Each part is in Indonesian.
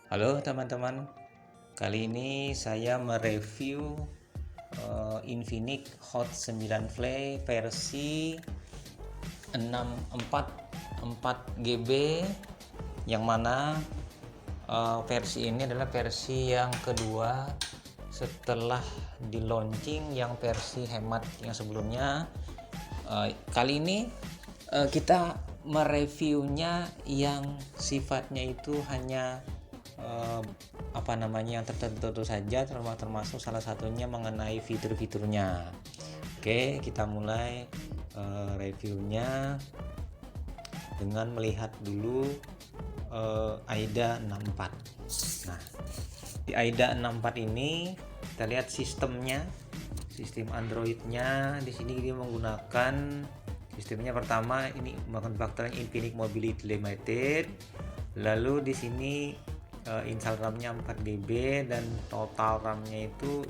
Halo teman-teman, kali ini saya mereview Infinix Hot 9 Play versi 644 GB, yang mana versi ini adalah versi yang kedua setelah di launching yang versi hemat yang sebelumnya. Kali ini kita mereviewnya yang sifatnya itu hanya yang tertentu saja, termasuk salah satunya mengenai fitur-fiturnya. Oke, kita mulai reviewnya dengan melihat dulu AIDA 64. Nah, di AIDA 64 ini kita lihat sistem Androidnya. Di sini dia menggunakan sistemnya, pertama ini manufakturnya Infinix Mobility Limited. Lalu di sini install RAM-nya 4 GB dan total RAM-nya itu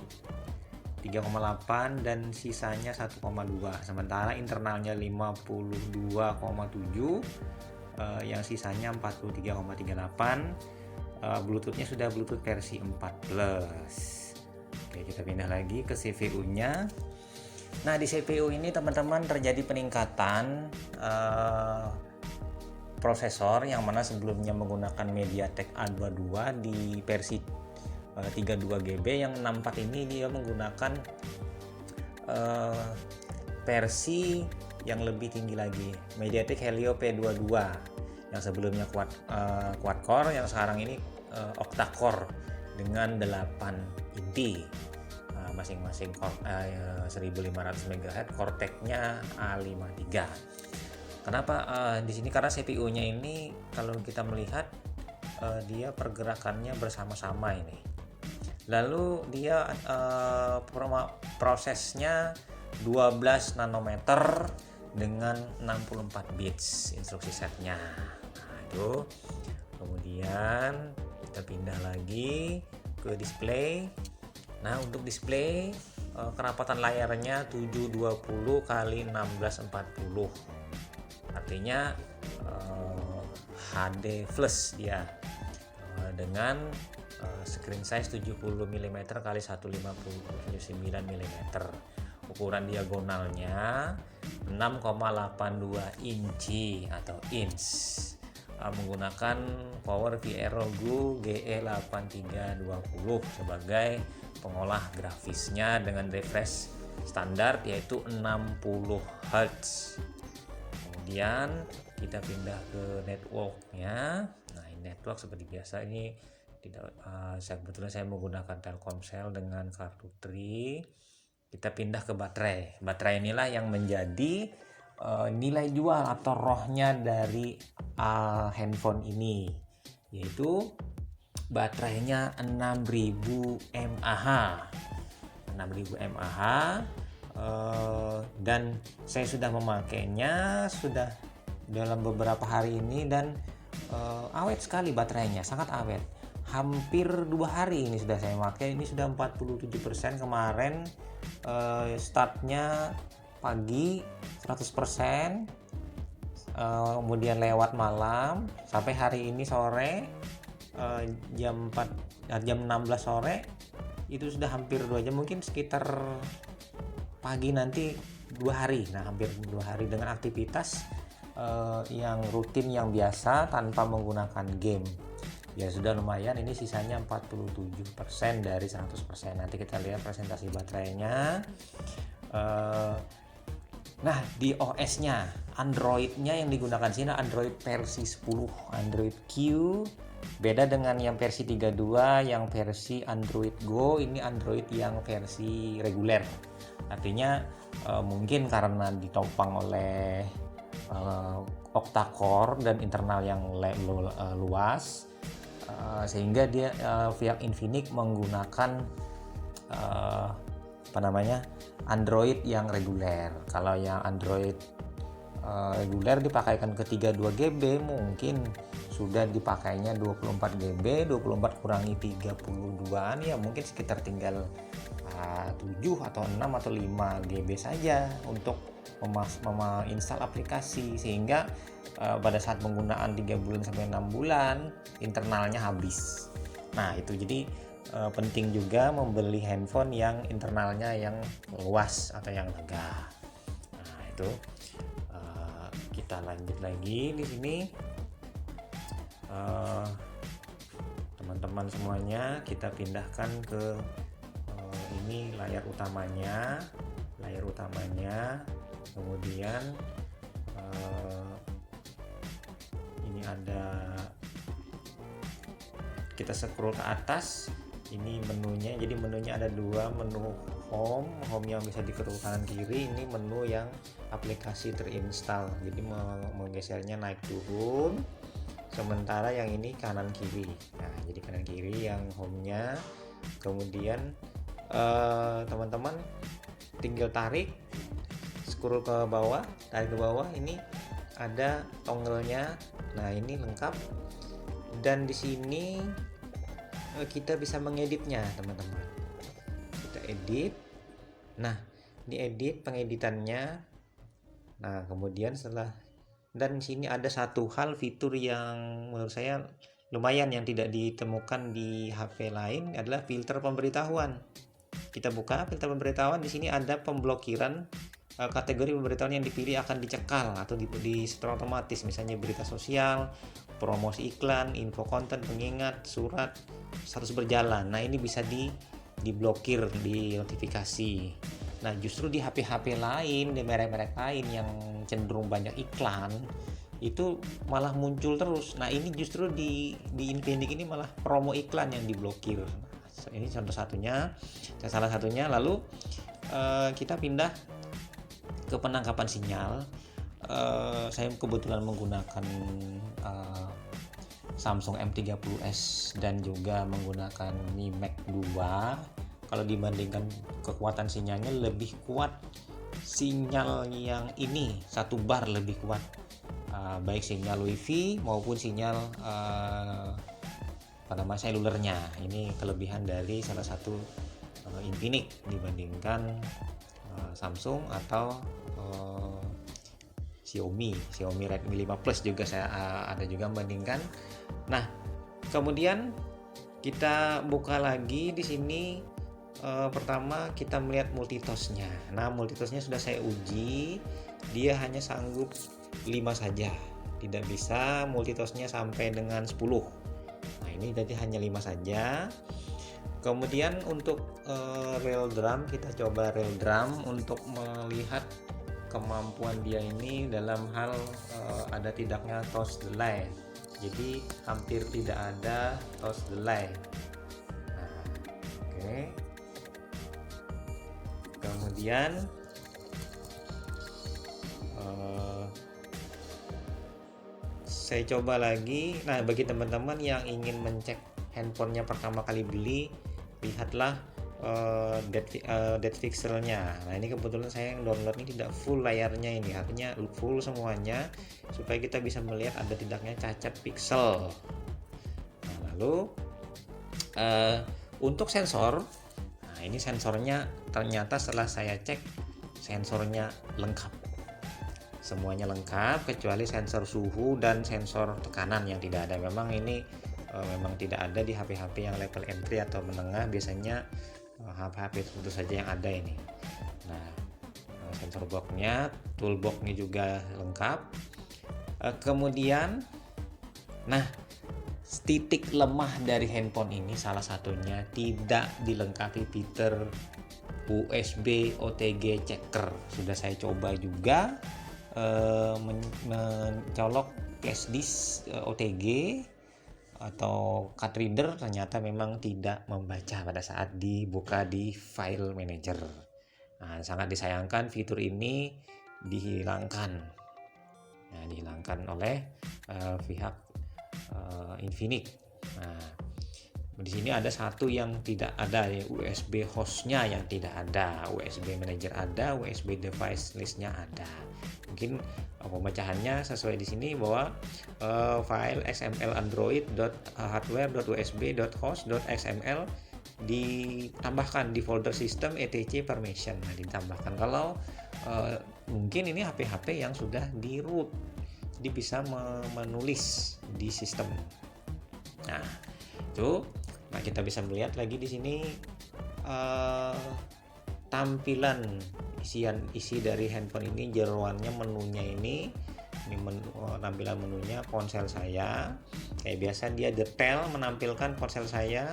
3,8 dan sisanya 1,2. Sementara internalnya 52,7, yang sisanya 43,38. Bluetooth-nya sudah Bluetooth versi 4+. Oke, kita pindah lagi ke CPU-nya. Nah, di CPU ini teman-teman terjadi peningkatan prosesor, yang mana sebelumnya menggunakan MediaTek A22 di versi 32 GB. Yang 64 ini dia menggunakan versi yang lebih tinggi lagi, MediaTek Helio P22, yang sebelumnya quad core, yang sekarang ini octa core dengan 8 inti, masing-masing 1500 MHz, Cortex-nya A53. Kenapa di sini? Karena CPU-nya ini kalau kita melihat dia pergerakannya bersama-sama ini. Lalu dia prosesnya 12 nanometer dengan 64 bits instruksi setnya. Nah, itu. Kemudian kita pindah lagi ke display. Nah, untuk display kerapatan layarnya 720 x 1640. Artinya HD plus dia, dengan screen size 70 mm x 159 mm. Ukuran diagonalnya 6,82 inci atau inch. Menggunakan Power VROG GE8320 sebagai pengolah grafisnya dengan refresh standar yaitu 60 Hz. Kemudian kita pindah ke networknya. Nah, network seperti biasa ini tidak, kebetulan saya menggunakan Telkomsel dengan kartu Tri. Kita pindah ke baterai. Baterai inilah yang menjadi nilai jual atau rohnya dari handphone ini, yaitu baterainya 6000 mAh. 6000 mAh. Dan saya sudah memakainya sudah dalam beberapa hari ini, dan awet sekali baterainya, sangat awet. Hampir 2 hari ini sudah saya pakai. Ini sudah 47%. Kemarin startnya pagi 100%, kemudian lewat malam sampai hari ini sore, jam 16 sore itu sudah hampir 2 jam, mungkin sekitar pagi nanti 2 hari. Nah, hampir 2 hari dengan aktivitas yang rutin, yang biasa, tanpa menggunakan game. Ya sudah lumayan. Ini sisanya 47% dari 100%. Nanti kita lihat presentasi baterainya. Nah, di OS-nya, Android-nya yang digunakan sini Android versi 10, Android Q. Beda dengan yang versi 32, yang versi Android Go, ini Android yang versi reguler. Artinya mungkin karena ditopang oleh octa core dan internal yang luas, sehingga dia pihak Infinix menggunakan Android yang reguler. Kalau yang Android reguler dipakaikan ke 32 GB, mungkin sudah dipakainya 24 GB. 24 kurangi 32-an, ya mungkin sekitar tinggal 7 atau 6 atau 5 GB saja untuk menginstal aplikasi, sehingga pada saat penggunaan 3 bulan sampai 6 bulan internalnya habis. Nah itu jadi penting juga membeli handphone yang internalnya yang luas atau yang lega. Nah itu kita lanjut lagi di sini. Teman-teman semuanya, kita pindahkan ke ini layar utamanya. Kemudian ini ada, kita scroll ke atas, ini menunya. Jadi menunya ada dua, menu home yang bisa diketuk kanan kiri, ini menu yang aplikasi terinstall, jadi menggesernya naik turun, sementara yang ini kanan kiri. Nah jadi kanan kiri yang home-nya. Kemudian teman-teman tinggal scroll ke bawah, tarik ke bawah, ini ada toggle-nya. Nah ini lengkap, dan di sini kita bisa mengeditnya teman-teman. Kita edit. Nah di edit, pengeditannya. Nah kemudian dan di sini ada satu hal fitur yang menurut saya lumayan yang tidak ditemukan di HP lain, adalah filter pemberitahuan. Kita buka filter pemberitahuan, di sini ada pemblokiran. Kategori pemberitahuan yang dipilih akan dicekal atau di setor otomatis, misalnya berita sosial, promosi iklan, info konten, pengingat, surat, status berjalan. Nah ini bisa diblokir, di notifikasi. Nah justru di HP-HP lain, di merek-merek lain yang cenderung banyak iklan, itu malah muncul terus. Nah ini justru di Infinix ini malah promo iklan yang diblokir. Nah, ini salah satunya. Lalu kita pindah ke penangkapan sinyal. Saya kebetulan menggunakan Samsung M30s dan juga menggunakan Mi Max 2. Kalau dibandingkan kekuatan sinyalnya, lebih kuat sinyal yang ini, 1 bar lebih kuat, baik sinyal WiFi maupun sinyal selulernya. Ini kelebihan dari salah satu Infinix dibandingkan Samsung atau Xiaomi Redmi 5 Plus juga saya ada juga membandingkan. Nah kemudian kita buka lagi di sini. Pertama kita melihat multitasknya. Nah multitasknya sudah saya uji, dia hanya sanggup 5 saja, tidak bisa multitasknya sampai dengan 10. Nah ini tadi hanya 5 saja. Kemudian untuk real drum, kita coba real drum untuk melihat kemampuan dia ini dalam hal ada tidaknya toast delay. Jadi hampir tidak ada toast delay. Nah, oke. Kemudian saya coba lagi. Nah bagi teman-teman yang ingin mencek handphonenya pertama kali beli, lihatlah date fixernya. Nah ini kebetulan saya yang download ini tidak full layarnya, ini artinya full semuanya, supaya kita bisa melihat ada tidaknya cacat pixel. Nah lalu untuk sensor, nah ini sensornya ternyata setelah saya cek, sensornya lengkap, semuanya lengkap kecuali sensor suhu dan sensor tekanan yang tidak ada. Memang ini memang tidak ada di HP-HP yang level entry atau menengah, biasanya HP tentu saja yang ada ini. Nah sensor boxnya, toolboxnya juga lengkap. Kemudian nah titik lemah dari handphone ini salah satunya tidak dilengkapi fitur USB OTG checker. Sudah saya coba juga mencolok flash disk OTG atau card reader, ternyata memang tidak membaca pada saat dibuka di file manager. Nah, sangat disayangkan fitur ini dihilangkan. Nah, dihilangkan oleh pihak Infinix. Nah, di sini ada satu yang tidak ada, ya, USB hostnya yang tidak ada, USB manager ada, USB device listnya ada. Mungkin pemecahannya sesuai di sini bahwa file xml android.hardware.usb.host.xml ditambahkan di folder system etc permission. Nah, ditambahkan kalau mungkin ini HP-HP yang sudah di root, jadi bisa menulis di sistem. Nah, itu Nah, kita bisa melihat lagi di sini tampilan isi dari handphone ini, jeroannya, menunya ini tampilan menunya ponsel saya. Kayak biasa dia detail menampilkan ponsel saya,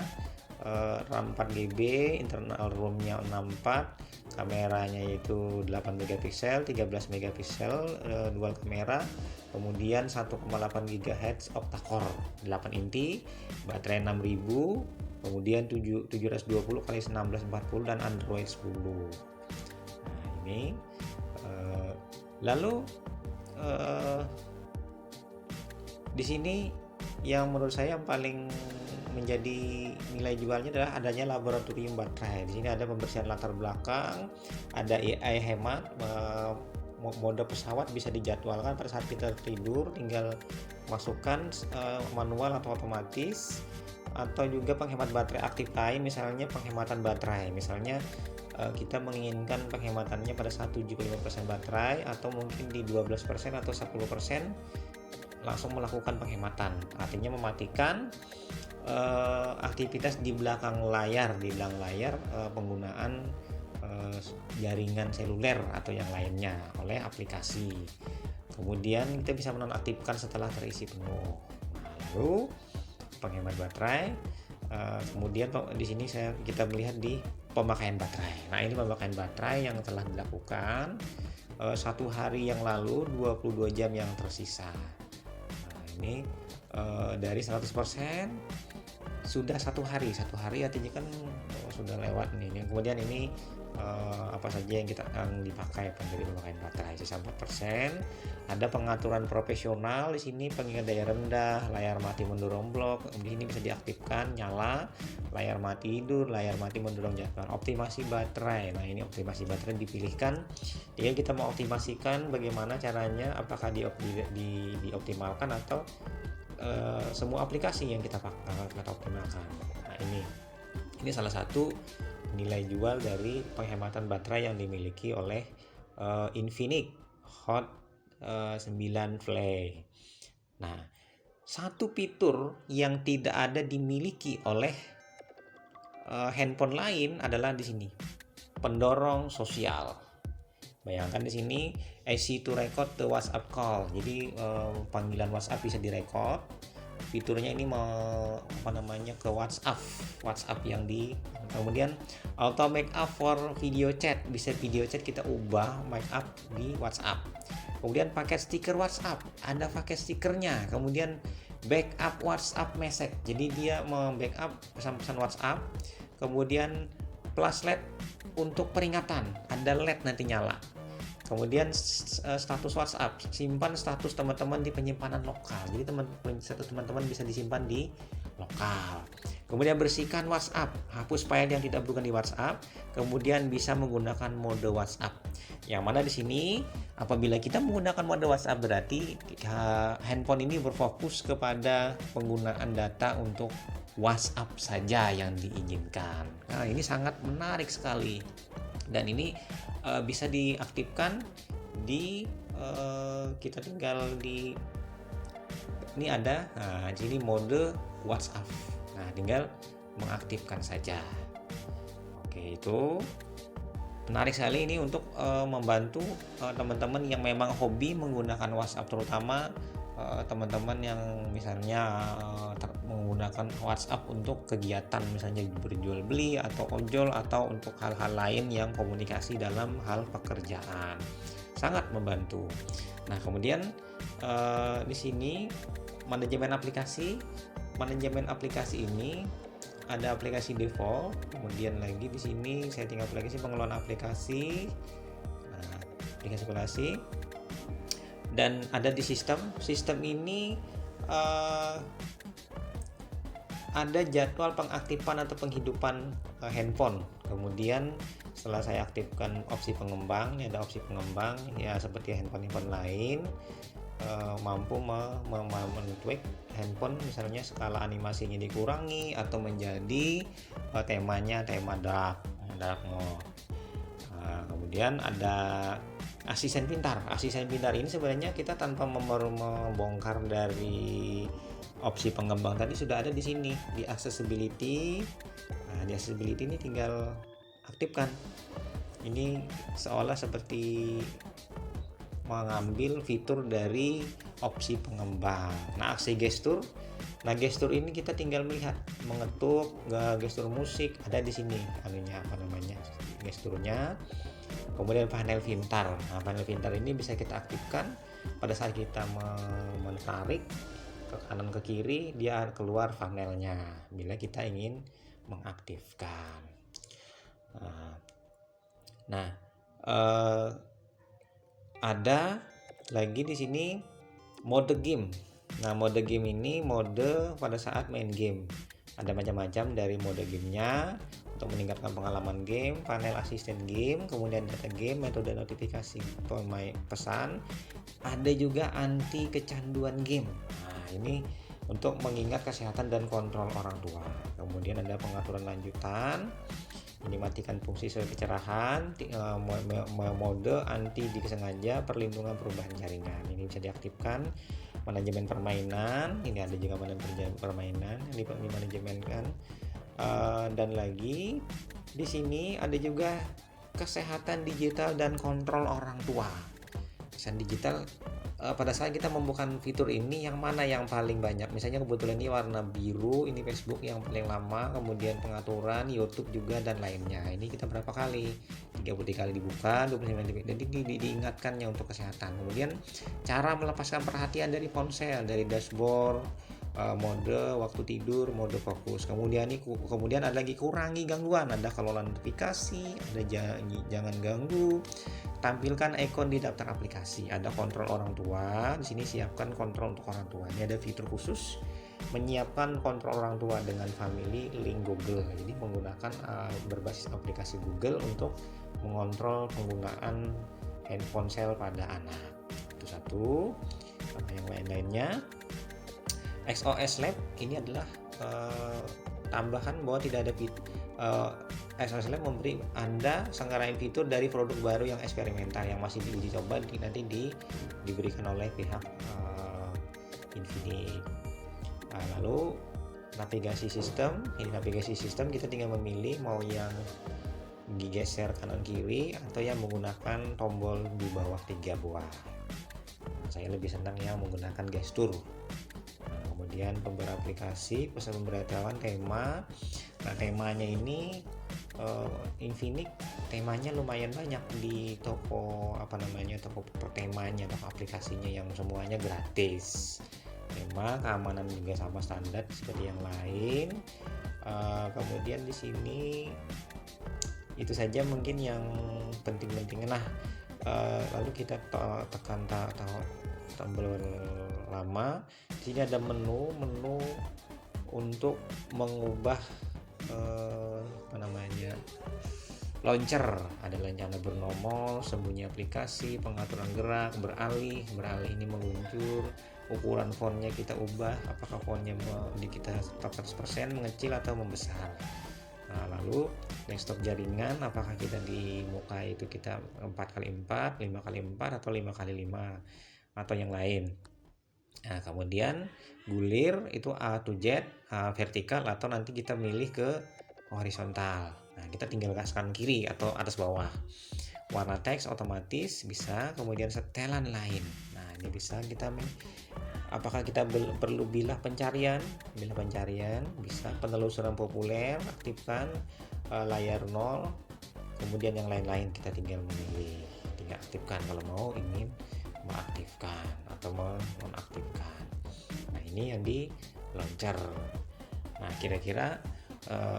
RAM 4GB, internal ROM-nya 64, kameranya yaitu 8 megapiksel, 13 megapiksel, dual kamera, kemudian 1,8 GHz octa-core 8 inti, baterai 6000, kemudian 720 x 1640 dan Android 10. Nah, ini lalu di sini yang menurut saya paling menjadi nilai jualnya adalah adanya laboratorium baterai. Di sini ada pembersihan latar belakang, ada AI hemat, mode pesawat bisa dijadwalkan pada saat kita tidur, tinggal masukkan manual atau otomatis, atau juga penghemat baterai aktif lain, misalnya penghematan baterai, misalnya kita menginginkan penghematannya pada saat 75% baterai, atau mungkin di 12% atau 10% langsung melakukan penghematan, artinya mematikan aktivitas di belakang layar penggunaan jaringan seluler atau yang lainnya oleh aplikasi. Kemudian kita bisa menonaktifkan setelah terisi penuh. Lalu penghemat baterai, kemudian di sini kita melihat di pemakaian baterai. Nah, ini pemakaian baterai yang telah dilakukan 1 hari yang lalu, 22 jam yang tersisa. Nah, ini dari 100% sudah 1 hari artinya kan sudah lewat nih. Kemudian ini apa saja yang kita dipakai dari pemakaian baterai, sisa 4%. Ada pengaturan profesional di sini, pengingat daya rendah, layar mati mendorong blok, di sini bisa diaktifkan nyala, layar mati tidur, layar mati mendorong jadwal, optimasi baterai. Nah, ini optimasi baterai dipilihkan. Jadi kita mau optimasikan bagaimana caranya, apakah dioptimalkan atau semua aplikasi yang kita optimalkan. Nah, ini salah satu nilai jual dari penghematan baterai yang dimiliki oleh Infinix Hot 9 Play. Nah, satu fitur yang tidak ada dimiliki oleh handphone lain adalah di sini, pendorong sosial. Bayangkan di sini easy to record the WhatsApp call. Jadi panggilan WhatsApp bisa direkod. Fiturnya ini ke WhatsApp yang kemudian auto make up for video chat, bisa video chat kita ubah make up di WhatsApp. Kemudian pakai stiker WhatsApp, ada pakai stikernya. Kemudian backup WhatsApp message, jadi dia membackup pesan-pesan WhatsApp. Kemudian plus LED untuk peringatan, ada LED nanti nyala. Kemudian status WhatsApp, simpan status teman-teman di penyimpanan lokal. Jadi teman-teman bisa disimpan di lokal. Kemudian bersihkan WhatsApp, hapus file yang tidak diperlukan di WhatsApp. Kemudian bisa menggunakan mode WhatsApp. Yang mana di sini apabila kita menggunakan mode WhatsApp berarti handphone ini berfokus kepada penggunaan data untuk WhatsApp saja yang diizinkan. Nah, ini sangat menarik sekali. Dan ini bisa diaktifkan kita tinggal ini ada, nah di sini mode WhatsApp. Nah, tinggal mengaktifkan saja. Oke, itu menarik sekali ini untuk membantu teman-teman yang memang hobi menggunakan WhatsApp, terutama teman-teman yang misalnya menggunakan WhatsApp untuk kegiatan misalnya berjual beli atau ojol atau untuk hal-hal lain yang komunikasi dalam hal pekerjaan, sangat membantu. Nah, kemudian di sini manajemen aplikasi ini ada aplikasi default, kemudian lagi di sini saya tinggal aplikasi pengelolaan aplikasi, aplikasi dan ada di sistem ini ada jadwal pengaktifan atau penghidupan handphone. Kemudian setelah saya aktifkan opsi pengembang, ini ada opsi pengembang ya, seperti handphone lain mampu men-tweak handphone, misalnya skala animasinya dikurangi atau menjadi temanya tema dark mode. Kemudian ada asisten pintar ini sebenarnya kita tanpa membongkar dari opsi pengembang tadi sudah ada di sini di accessibility. Nah, di accessibility ini tinggal aktifkan. Ini seolah seperti mengambil fitur dari opsi pengembang. Nah, aksi gestur. Nah, gestur ini kita tinggal melihat mengetuk, gestur musik ada di sini anunya apa namanya gesturnya. Kemudian panel pintar. Nah, panel pintar ini bisa kita aktifkan pada saat kita menarik ke kanan ke kiri, dia keluar panelnya bila kita ingin mengaktifkan. Nah, ada lagi di sini mode game. Nah, mode game ini mode pada saat main game. Ada macam-macam dari mode gamenya untuk meningkatkan pengalaman game, panel asisten game, kemudian data game, metode notifikasi pesan, ada juga anti kecanduan game. Nah, ini untuk mengingat kesehatan dan kontrol orang tua. Kemudian ada pengaturan lanjutan, ini matikan fungsi sesuai kecerahan, mode anti disengaja, perlindungan perubahan jaringan. Ini bisa diaktifkan. Manajemen permainan, ini ada juga manajemen permainan yang dimanajemenkan. Dan lagi di sini ada juga kesehatan digital dan kontrol orang tua. Kesehatan digital, pada saat kita membuka fitur ini yang mana yang paling banyak, misalnya kebetulan ini warna biru, ini Facebook yang paling lama, kemudian pengaturan YouTube juga dan lainnya. Ini kita berapa kali, 30 kali dibuka, 29 detik, jadi diingatkannya untuk kesehatan. Kemudian cara melepaskan perhatian dari ponsel, dari dashboard, mode waktu tidur, mode fokus. Kemudian ada lagi kurangi gangguan, ada kalau notifikasi, ada jangan ganggu, tampilkan ikon di daftar aplikasi, ada kontrol orang tua. Di sini siapkan kontrol untuk orang tua. Ini ada fitur khusus menyiapkan kontrol orang tua dengan family link Google. Jadi menggunakan berbasis aplikasi Google untuk mengontrol penggunaan handphone ponsel pada anak. Itu satu. Yang lain-lainnya, XOS Lab ini adalah tambahan bahwa tidak ada XOS Lab memberi Anda sanggaraan fitur dari produk baru yang eksperimental yang masih diuji coba, nanti diberikan oleh pihak Infinix. Lalu navigasi sistem, ini navigasi sistem kita tinggal memilih mau yang digeser kanan kiri atau yang menggunakan tombol di bawah 3 buah. Saya lebih senang yang menggunakan gestur. Kemudian pembuat aplikasi, pesan pemberitahuan tema. Nah, temanya ini Infinix temanya lumayan banyak di toko toko pertemanya, toko aplikasinya yang semuanya gratis. Tema keamanan juga sama standar seperti yang lain. Kemudian di sini itu saja mungkin yang penting-penting. Nah, lalu kita tekan tombol lama. Di sini ada menu untuk mengubah launcher. Ada launcher bernomor, sembunyi aplikasi, pengaturan gerak, beralih ini meluncur, ukuran fontnya kita ubah, apakah fontnya kita 100% mengecil atau membesar. Nah, lalu desktop jaringan, apakah kita di muka itu kita 4x4, 5x4 atau 5x5 atau yang lain. Nah, kemudian gulir itu A to Z, vertikal atau nanti kita milih ke horizontal. Nah, kita tinggal kanan kiri atau atas bawah. Warna teks otomatis bisa, kemudian setelan lain. Nah, ini bisa kita apakah kita perlu bilah pencarian bisa, penelusuran populer aktifkan, layar 0, kemudian yang lain-lain kita tinggal memilih, tinggal aktifkan kalau mau ingin mengaktifkan atau menonaktifkan. Nah, ini yang di launcher. Nah, kira-kira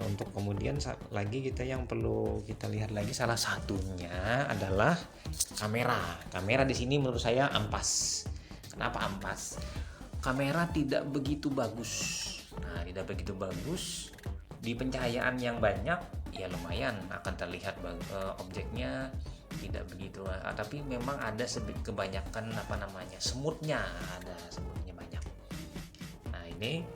untuk kemudian lagi kita yang perlu kita lihat lagi, salah satunya adalah kamera di sini menurut saya ampas. Kenapa ampas? Kamera tidak begitu bagus. Nah, tidak begitu bagus di pencahayaan yang banyak, ya lumayan akan terlihat objeknya tidak begitu, tapi memang ada kebanyakan semutnya, ada semutnya banyak. Nah, ini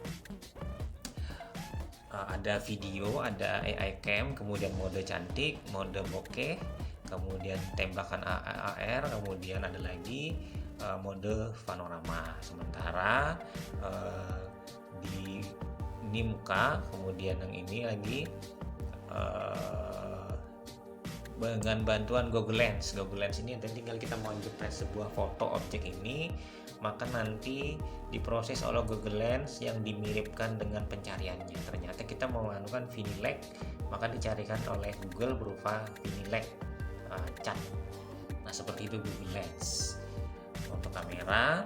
ada video, ada AI cam, kemudian mode cantik, mode bokeh, kemudian tembakan AR, kemudian ada lagi mode panorama. Sementara di ini muka, kemudian yang ini lagi dengan bantuan Google Lens. Google Lens ini tinggal kita mau jepret sebuah foto objek ini, maka nanti diproses oleh Google Lens yang dimiripkan dengan pencariannya. Ternyata kita mau melakukan Vinileg, maka dicarikan oleh Google berupa Vinileg cat. Nah, seperti itu Google Lens. Untuk kamera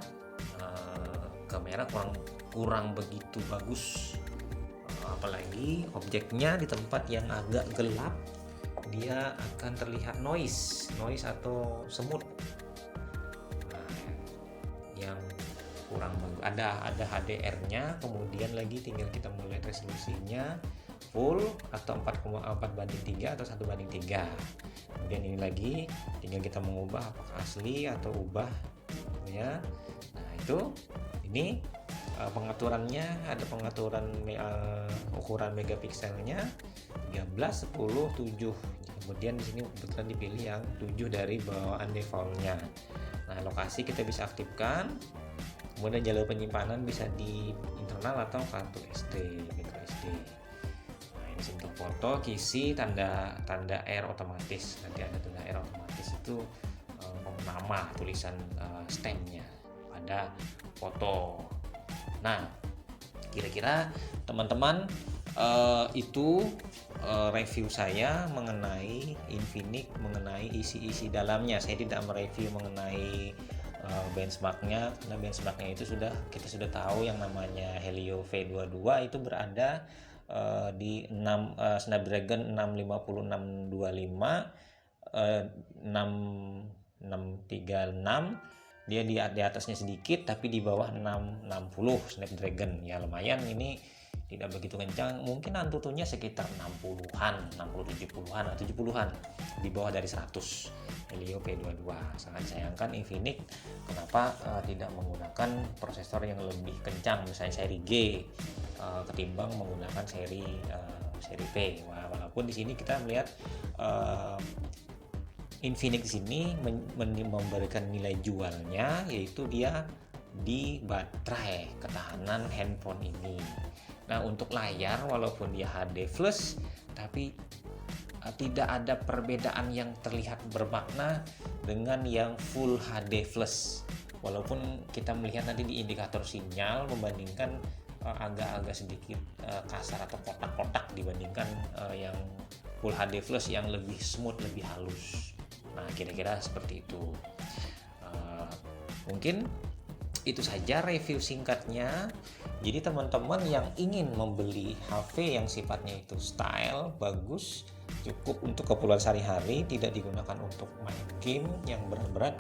kurang begitu bagus, apalagi objeknya di tempat yang agak gelap, dia akan terlihat noise atau semut. Nah, yang kurang bagus, ada HDR-nya, kemudian lagi tinggal kita mulai resolusinya full atau 4,4:3 atau 1:3. Kemudian ini lagi tinggal kita mengubah apakah asli atau ubah ya. Nah, ini pengaturannya, ada pengaturan ukuran megapikselnya 13, 10, 7. Kemudian di sini kebetulan dipilih yang 7 dari bawaan defaultnya. Nah, lokasi kita bisa aktifkan. Kemudian jalur penyimpanan bisa di internal atau kartu SD, micro SD. Nah, ini untuk foto, kisi, tanda R otomatis. Nanti ada tanda R otomatis itu nama, tulisan stemnya pada foto. Nah, kira-kira teman-teman itu review saya mengenai Infinix, mengenai isi-isi dalamnya. Saya tidak mereview mengenai benchmarknya, karena benchmarknya itu kita sudah tahu yang namanya Helio V22 itu berada di Snapdragon 655, 636. Dia di atasnya sedikit, tapi di bawah 660 Snapdragon. Ya lumayan, ini tidak begitu kencang, mungkin Antutunya sekitar 60-an, 60-70-an atau 70-an, di bawah dari 100 Helio P22. Sangat disayangkan Infinix kenapa tidak menggunakan prosesor yang lebih kencang, misalnya seri G ketimbang menggunakan seri P. Walaupun di sini kita melihat Infinix ini memberikan nilai jualnya, yaitu dia di baterai ketahanan handphone ini. Nah, untuk layar walaupun dia HD Plus, tapi tidak ada perbedaan yang terlihat bermakna dengan yang Full HD Plus. Walaupun kita melihat nanti di indikator sinyal membandingkan agak-agak sedikit kasar atau kotak-kotak dibandingkan yang Full HD Plus yang lebih smooth, lebih halus. Nah, kira-kira seperti itu. Mungkin itu saja review singkatnya. Jadi teman-teman yang ingin membeli HP yang sifatnya itu style, bagus, cukup untuk keperluan sehari-hari, tidak digunakan untuk main game yang berat-berat,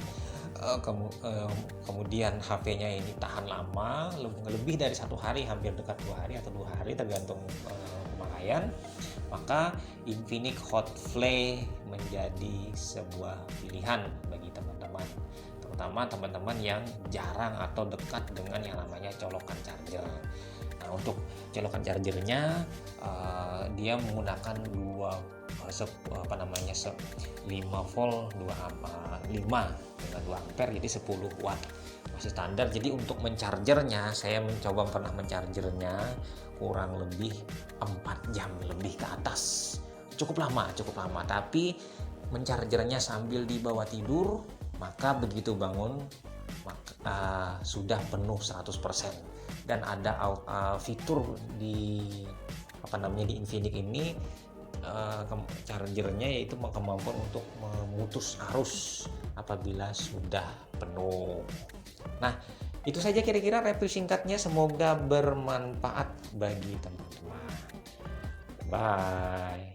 kemudian HP-nya ini tahan lama, lebih dari 1 hari, hampir dekat 2 hari atau 2 hari tergantung pemakaian, maka Infinix Hot Play menjadi sebuah pilihan bagi teman-teman, terutama teman-teman yang jarang atau dekat dengan yang namanya colokan charger. Nah, untuk colokan chargernya dia menggunakan 5 volt 5 dengan 2 ampere, jadi 10 watt masih standar. Jadi untuk mencargernya, saya pernah mencargernya kurang lebih 4 jam lebih ke atas, cukup lama, tapi mencargernya sambil dibawa tidur, maka begitu bangun sudah penuh 100%. Dan ada fitur di di Infinix ini, chargernya yaitu kemampuan untuk memutus arus apabila sudah penuh. Nah, itu saja kira-kira review singkatnya, semoga bermanfaat bagi teman-teman. Bye.